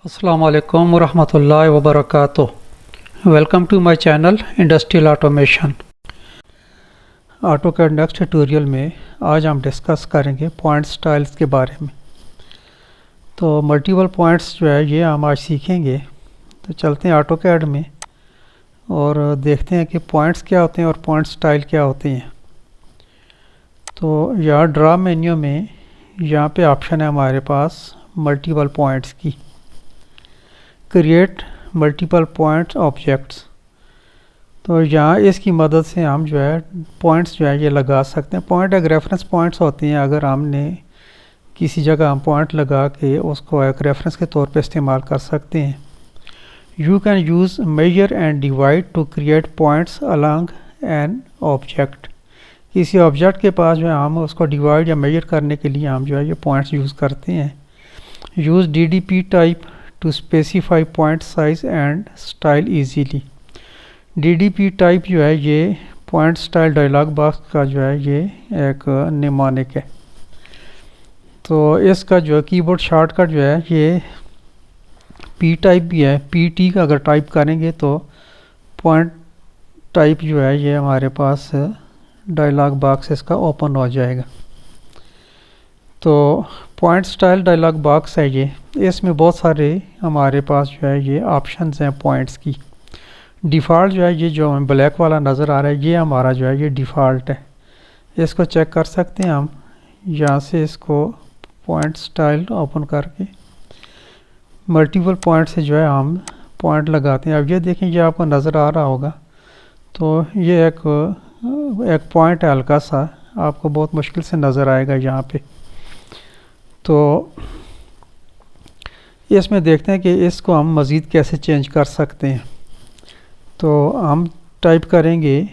Assalamu alaikum warahmatullahi wabarakatuh. Welcome to my channel Industrial Automation. AutoCAD next tutorial में आज हम discuss करेंगे point styles के बारे में। तो मल्टीपल पॉइंट्स जो है ये हम आज सीखेंगे। तो चलते हैं AutoCAD में और देखते हैं कि पॉइंट्स क्या होते हैं और पॉइंट स्टाइल क्या होते हैं। तो यहाँ ड्रा मेन्यू में यहाँ पे ऑप्शन है हमारे पास मल्टीपल पॉइंट्स की, क्रिएट मल्टीपल पॉइंट्स ऑब्जेक्ट्स। तो यहाँ इसकी मदद से हम जो है पॉइंट्स जो है ये लगा सकते हैं। पॉइंट एक रेफरेंस पॉइंट्स होते हैं। अगर हमने किसी जगह हम पॉइंट लगा के उसको एक रेफरेंस के तौर पे इस्तेमाल कर सकते हैं। You can use measure and divide to create points along an object. किसी ऑब्जेक्ट के पास जो है हम उसको डिवाइड या मेजर करने के लिए हम जो है ये पॉइंट्स यूज़ करते हैं। Use DDP type to specify point size and style easily। DDP type जो है ये पॉइंट स्टाइल डायलॉग बॉक्स का जो है ये एक निमानिक है। तो इसका जो है कीबोर्ड शॉर्टकट जो है ये P टाइप भी है। PT का अगर टाइप करेंगे तो पॉइंट टाइप जो है ये हमारे पास डायलॉग बॉक्स इसका ओपन हो जाएगा। तो पॉइंट स्टाइल डायलॉग बॉक्स है ये, इसमें बहुत सारे हमारे पास जो है ये ऑप्शंस हैं पॉइंट्स की। डिफ़ॉल्ट जो है ये जो हमें ब्लैक वाला नज़र आ रहा है ये हमारा जो है ये डिफ़ॉल्ट है। इसको चेक कर सकते हैं हम यहाँ से। इसको पॉइंट स्टाइल ओपन करके मल्टीपल पॉइंट से जो है हम पॉइंट लगाते हैं। अब ये देखें ये आपको नज़र आ रहा होगा। तो ये एक पॉइंट है हल्का सा, आपको बहुत मुश्किल से नज़र आएगा यहाँ पे। तो इसमें देखते हैं कि इसको हम मज़ीद कैसे चेंज कर सकते हैं। तो हम टाइप करेंगे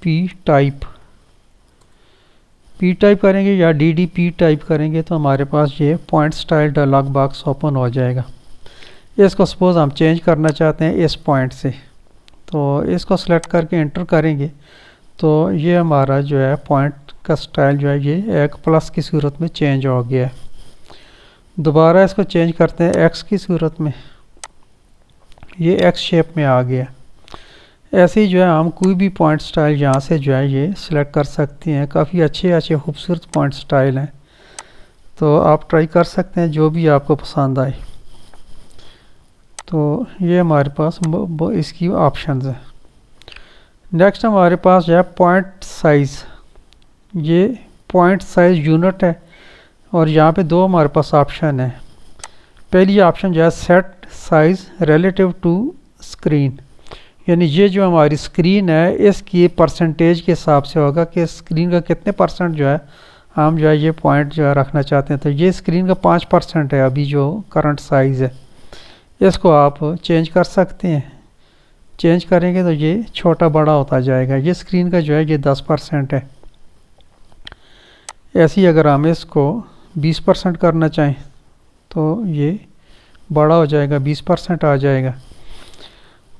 P टाइप करेंगे या DDP टाइप करेंगे तो हमारे पास ये point style dialog box open हो जाएगा। इसको सपोज़ हम चेंज करना चाहते हैं इस पॉइंट से, तो इसको सेलेक्ट करके एंटर करेंगे तो ये हमारा जो है पॉइंट का स्टाइल जो है ये एक प्लस की सूरत में चेंज हो गया है। दोबारा इसको चेंज करते हैं X की सूरत में, ये X शेप में आ गया। ऐसे ही जो है हम कोई भी पॉइंट स्टाइल यहाँ से जो है ये सिलेक्ट कर सकते हैं। काफ़ी अच्छे खूबसूरत पॉइंट स्टाइल हैं, तो आप ट्राई कर सकते हैं जो भी आपको पसंद आए। तो ये हमारे पास इसकी ऑप्शंस हैं। नेक्स्ट हमारे पास जो है पॉइंट साइज़। ये पॉइंट साइज़ यूनिट है और यहाँ पे दो हमारे पास ऑप्शन है। पहली ऑप्शन जो है set size relative to screen, यानी ये जो हमारी स्क्रीन है इसकी परसेंटेज के हिसाब से होगा कि स्क्रीन का कितने परसेंट जो है हम जो है ये पॉइंट जो है रखना चाहते हैं। तो ये स्क्रीन का 5% है अभी जो करंट साइज़ है। इसको आप चेंज कर सकते हैं। चेंज करेंगे तो ये छोटा बड़ा होता जाएगा। ये स्क्रीन का जो है ये 10% है। ऐसे ही अगर हम इसको 20% करना चाहें तो ये बड़ा हो जाएगा, 20% आ जाएगा।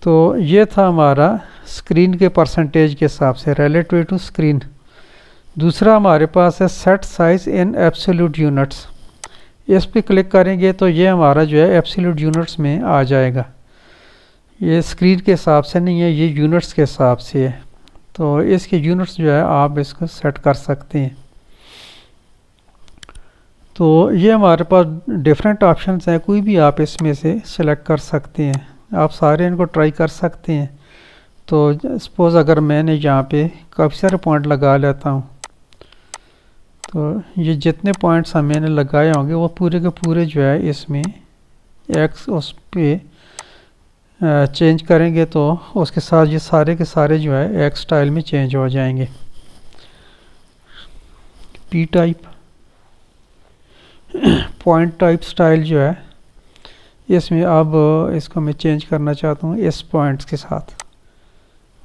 तो ये था हमारा स्क्रीन के परसेंटेज के हिसाब से रिलेटिव टू स्क्रीन। दूसरा हमारे पास है set size in absolute units. इस पर क्लिक करेंगे तो ये हमारा जो है एब्सोल्यूट यूनिट्स में आ जाएगा। ये स्क्रीन के हिसाब से नहीं है, ये यूनिट्स के हिसाब से है। तो इसके यूनिट्स जो है आप इसको सेट कर सकते हैं। तो ये हमारे पास डिफरेंट ऑप्शंस हैं, कोई भी आप इसमें से सिलेक्ट कर सकते हैं। आप सारे इनको ट्राई कर सकते हैं। तो सपोज़ अगर मैंने यहाँ पे काफ़ी सारे पॉइंट लगा लेता हूँ तो ये जितने पॉइंट्स मैंने लगाए होंगे वो पूरे के पूरे जो है इसमें X उस पे चेंज करेंगे तो उसके साथ ये सारे के सारे जो है X स्टाइल में चेंज हो जाएंगे। P type point type style जो है इसमें अब इसको मैं चेंज करना चाहता हूँ इस पॉइंट्स के साथ।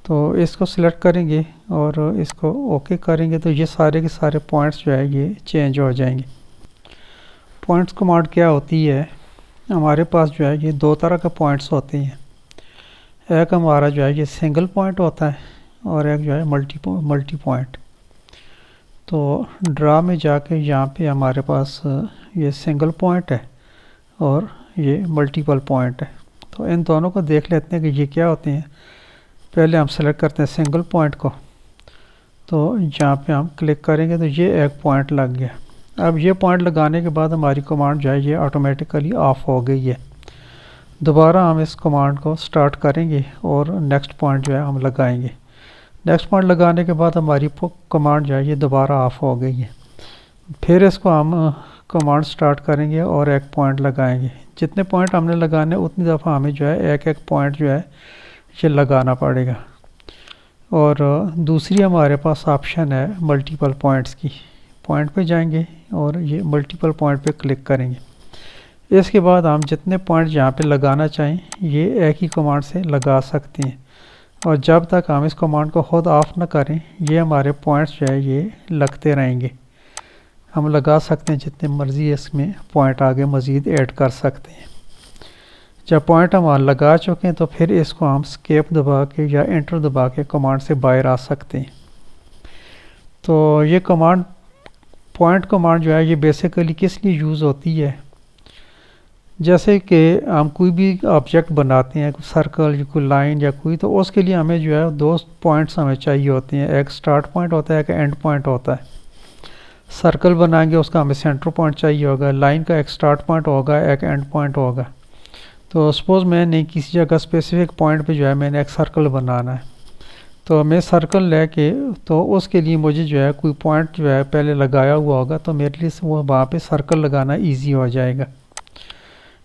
तो इसको सिलेक्ट करेंगे और इसको ओके करेंगे तो ये सारे के सारे पॉइंट्स जो है ये चेंज हो जाएंगे। पॉइंट्स कमांड क्या होती है, हमारे पास जो है ये दो तरह के पॉइंट्स होते हैं। एक हमारा जो है ये सिंगल पॉइंट होता है और एक जो है मल्टी पॉइंट। तो ड्रा में जाके यहाँ पे हमारे पास ये सिंगल पॉइंट है اور یہ ملٹیپل پوائنٹ ہے. تو ان دونوں کو دیکھ لیتے ہیں کہ یہ کیا ہوتے ہیں. پہلے ہم سلیکٹ کرتے ہیں سنگل پوائنٹ کو. تو جہاں پہ ہم کلک کریں گے تو یہ ایک پوائنٹ لگ گیا. اب یہ پوائنٹ لگانے کے بعد ہماری کمانڈ جو ہے یہ آٹومیٹیکلی آف ہو گئی ہے. دوبارہ ہم اس کمانڈ کو سٹارٹ کریں گے اور نیکسٹ پوائنٹ جو ہے ہم لگائیں گے. نیکسٹ پوائنٹ لگانے کے بعد ہماری کمانڈ جو ہے یہ دوبارہ آف ہو گئی ہے. پھر اس کو ہم کمانڈ سٹارٹ کریں گے اور ایک پوائنٹ لگائیں گے. جتنے پوائنٹ ہم نے لگانے اتنی دفعہ ہمیں جو ہے ایک ایک پوائنٹ جو ہے یہ لگانا پڑے گا. اور دوسری ہمارے پاس آپشن ہے ملٹیپل پوائنٹس کی. پوائنٹ پہ جائیں گے اور یہ ملٹیپل پوائنٹ پہ کلک کریں گے. اس کے بعد ہم جتنے پوائنٹ یہاں پہ لگانا چاہیں یہ ایک ہی کمانڈ سے لگا سکتے ہیں. اور جب تک ہم اس کمانڈ کو خود آف نہ کریں یہ ہمارے پوائنٹس جو ہے یہ لگتے رہیں گے. ہم لگا سکتے ہیں جتنے مرضی اس میں پوائنٹ آگے مزید ایڈ کر سکتے ہیں. جب پوائنٹ ہم لگا چکے ہیں تو پھر اس کو ہم اسکیپ دبا کے یا انٹر دبا کے کمانڈ سے باہر آ سکتے ہیں. تو یہ کمانڈ پوائنٹ کمانڈ جو ہے یہ بیسیکلی کس لیے یوز ہوتی ہے. جیسے کہ ہم کوئی بھی آبجیکٹ بناتے ہیں سرکل یا کوئی لائن یا کوئی تو اس کے لیے ہمیں جو ہے دو پوائنٹس ہمیں چاہیے ہوتے ہیں. ایک سٹارٹ پوائنٹ ہوتا ہے ایک اینڈ پوائنٹ ہوتا ہے. سرکل بنائیں گے اس کا ہمیں سینٹر پوائنٹ چاہیے ہوگا. لائن کا ایک سٹارٹ پوائنٹ ہوگا ایک اینڈ پوائنٹ ہوگا. تو سپوز میں نے کسی جگہ اسپیسیفک پوائنٹ پہ جو ہے میں نے ایک سرکل بنانا ہے تو میں سرکل لے کے تو اس کے لیے مجھے جو ہے کوئی پوائنٹ جو ہے پہلے لگایا ہوا ہوگا تو میرے لیے وہ وہاں پہ سرکل لگانا ایزی ہو جائے گا.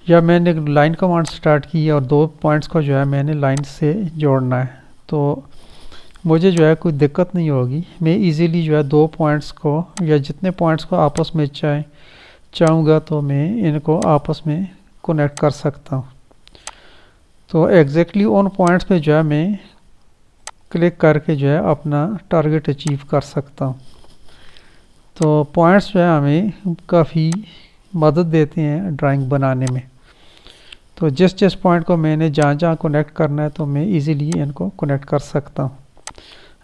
یا میں نے لائن کمانڈ سٹارٹ کی اور دو پوائنٹس کو جو ہے میں نے لائن سے جوڑنا ہے تو مجھے جو ہے کوئی دقت نہیں ہوگی. میں ایزیلی جو ہے دو پوائنٹس کو یا جتنے پوائنٹس کو آپس میں چاہوں گا تو میں ان کو آپس میں کنیکٹ کر سکتا ہوں. تو ایگزیکٹلی ان پوائنٹس پہ جو ہے میں کلک کر کے جو ہے اپنا ٹارگٹ اچیو کر سکتا ہوں. تو پوائنٹس جو ہے ہمیں کافی مدد دیتے ہیں ڈرائنگ بنانے میں. تو جس پوائنٹ کو میں نے جہاں کنیکٹ کرنا ہے تو میں ایزیلی ان کو کنیکٹ کر سکتا ہوں.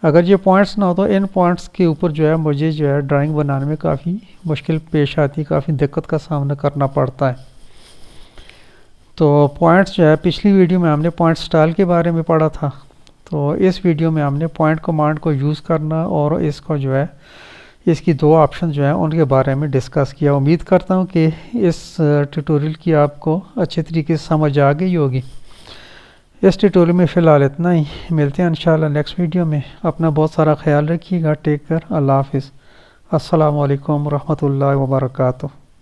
اگر یہ پوائنٹس نہ ہو تو ان پوائنٹس کے اوپر جو ہے مجھے جو ہے ڈرائنگ بنانے میں کافی مشکل پیش آتی ہے, کافی دقت کا سامنا کرنا پڑتا ہے. تو پوائنٹس جو ہے پچھلی ویڈیو میں ہم نے پوائنٹ اسٹائل کے بارے میں پڑھا تھا. تو اس ویڈیو میں ہم نے پوائنٹ کمانڈ کو یوز کرنا اور اس کو جو ہے اس کی دو آپشن جو ہیں ان کے بارے میں ڈسکس کیا. امید کرتا ہوں کہ اس ٹیوٹوریل کی آپ کو اچھے طریقے سے سمجھ آ گئی ہوگی. اس ٹیوٹوریل میں فی الحال اتنا ہی. ملتے ہیں انشاءاللہ نیکسٹ ویڈیو میں. اپنا بہت سارا خیال رکھیے گا. Take care. اللہ حافظ. السلام علیکم ورحمۃ اللہ وبرکاتہ.